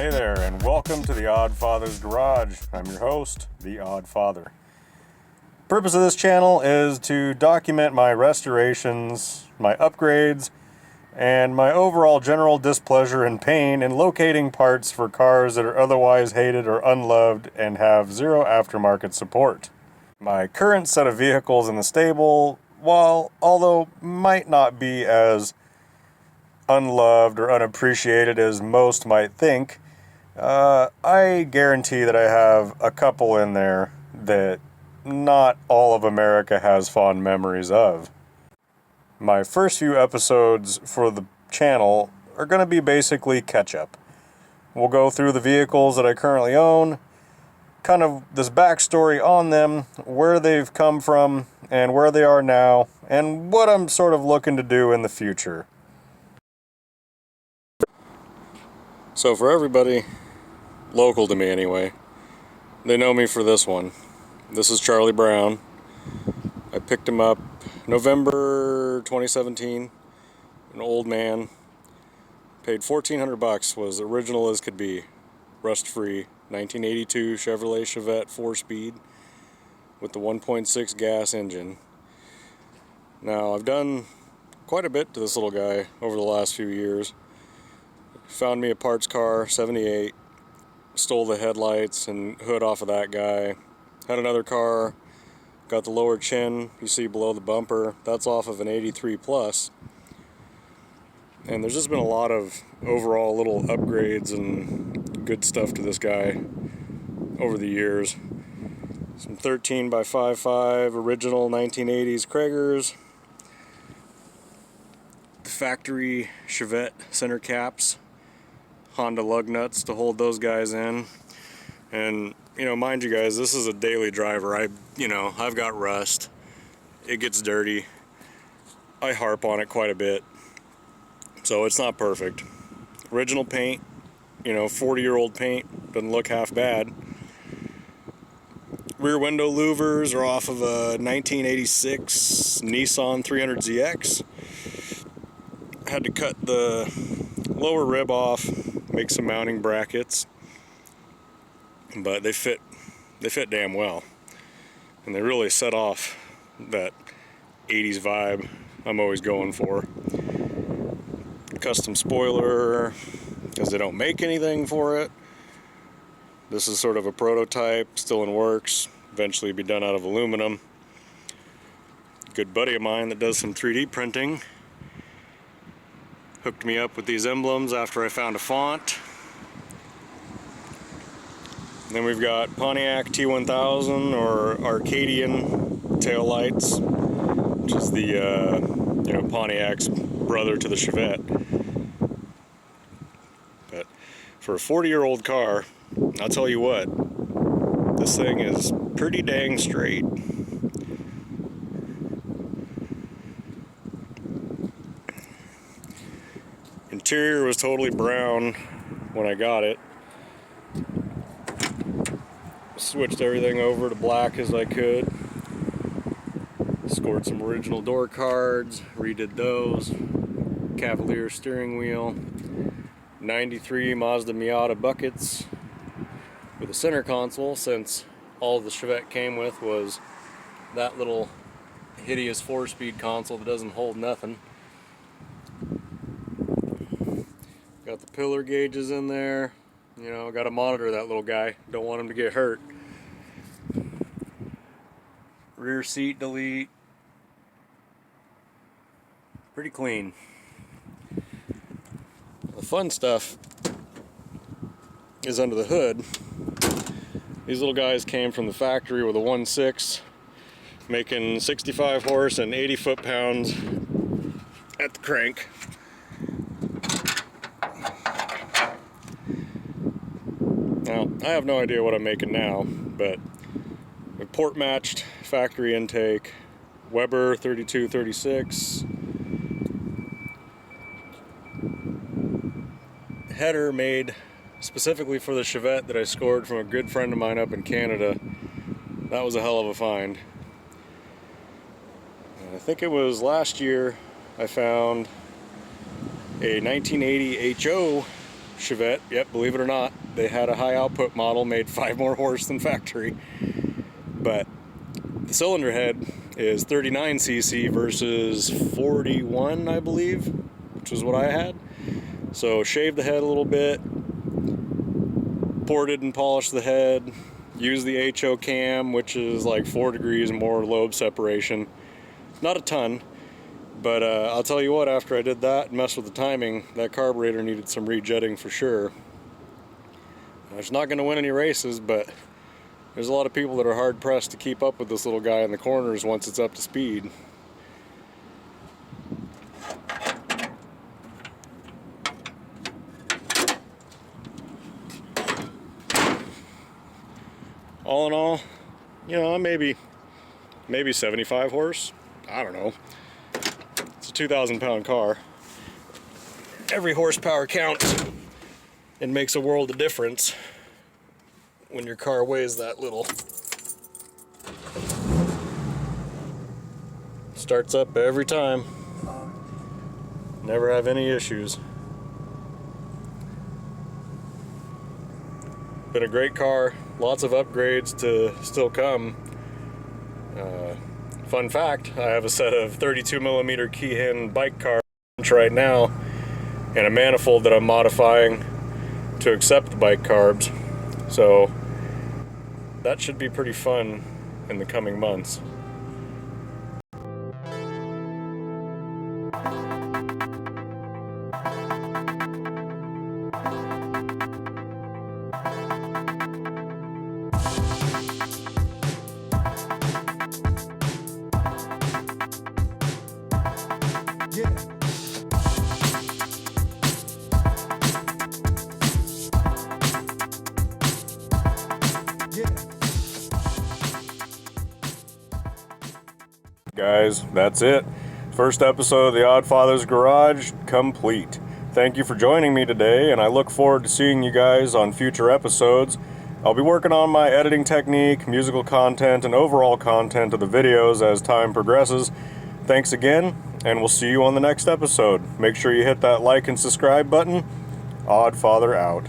Hey there, and welcome to the Odd Father's Garage. I'm your host, the Odd Father. Purpose of this channel is to document my restorations, my upgrades, and my overall general displeasure and pain in locating parts for cars that are otherwise hated or unloved and have zero aftermarket support. My current set of vehicles in the stable, although might not be as unloved or unappreciated as most might think, I guarantee that I have a couple in there that not all of America has fond memories of. My first few episodes for the channel are going to be basically catch-up. We'll go through the vehicles that I currently own, kind of this backstory on them, where they've come from, and where they are now, and what I'm sort of looking to do in the future. So for everybody local to me anyway, they know me for this one. This is Charlie Brown. I picked him up November 2017, an old man. Paid $1,400, was original as could be, rust-free, 1982 Chevrolet Chevette 4-speed with the 1.6 gas engine. Now I've done quite a bit to this little guy over the last few years. Found me a parts car, 78, stole the headlights and hood off of that guy. Had another car, got the lower chin you see below the bumper, that's off of an 83 Plus. And there's just been a lot of overall little upgrades and good stuff to this guy over the years. Some 13x55 original 1980s Kragers, the factory Chevette center caps, Honda lug nuts to hold those guys in. And mind you guys, this is a daily driver. I've got rust, it gets dirty, I harp on it quite a bit, so it's not perfect. Original paint, 40-year-old paint, doesn't look half bad. Rear window louvers are off of a 1986 Nissan 300ZX. Had to cut the lower rib off, make some mounting brackets, but they fit damn well, and they really set off that 80s vibe I'm always going for. Custom spoiler, because they don't make anything for it. This is sort of a prototype, still in works, eventually be done out of aluminum. Good buddy of mine that does some 3D printing hooked me up with these emblems after I found a font. And then we've got Pontiac T1000 or Arcadian taillights, which is the Pontiac's brother to the Chevette. But for a 40-year-old car, I'll tell you what, this thing is pretty dang straight. Interior was totally brown when I got it. Switched everything over to black as I could. Scored some original door cards, redid those. Cavalier steering wheel. 93 Mazda Miata buckets with a center console, since all the Chevette came with was that little hideous 4-speed console that doesn't hold nothing. Got the pillar gauges in there. Got to monitor that little guy. Don't want him to get hurt. Rear seat delete. Pretty clean. The fun stuff is under the hood. These little guys came from the factory with a 1.6, making 65 horse and 80 foot-pounds at the crank. Now, I have no idea what I'm making now, but a port matched factory intake, Weber 3236, header made specifically for the Chevette that I scored from a good friend of mine up in Canada. That was a hell of a find. And I think it was last year I found a 1980 HO Chevette. Yep, believe it or not, they had a high output model, made 5 more horse than factory. But the cylinder head is 39cc versus 41, I believe, which is what I had. So shaved the head a little bit, ported and polished the head, used the HO cam, which is like 4 degrees more lobe separation. Not a ton, but I'll tell you what, after I did that and messed with the timing, that carburetor needed some rejetting for sure. It's not going to win any races, but there's a lot of people that are hard pressed to keep up with this little guy in the corners once it's up to speed. All in all, you know, maybe 75 horse. I don't know. It's a 2,000-pound car. Every horsepower counts and makes a world of difference when your car weighs that little. Starts up every time. Never have any issues. Been a great car. Lots of upgrades to still come. Fun fact, I have a set of 32mm Keihin bike carbs right now and a manifold that I'm modifying to accept the bike carbs. So that should be pretty fun in the coming months. Guys, that's it. First episode of the Odd Father's Garage complete. Thank you for joining me today, and I look forward to seeing you guys on future episodes. I'll be working on my editing technique, musical content, and overall content of the videos as time progresses. Thanks again, and we'll see you on the next episode. Make sure you hit that like and subscribe button. Odd Father out.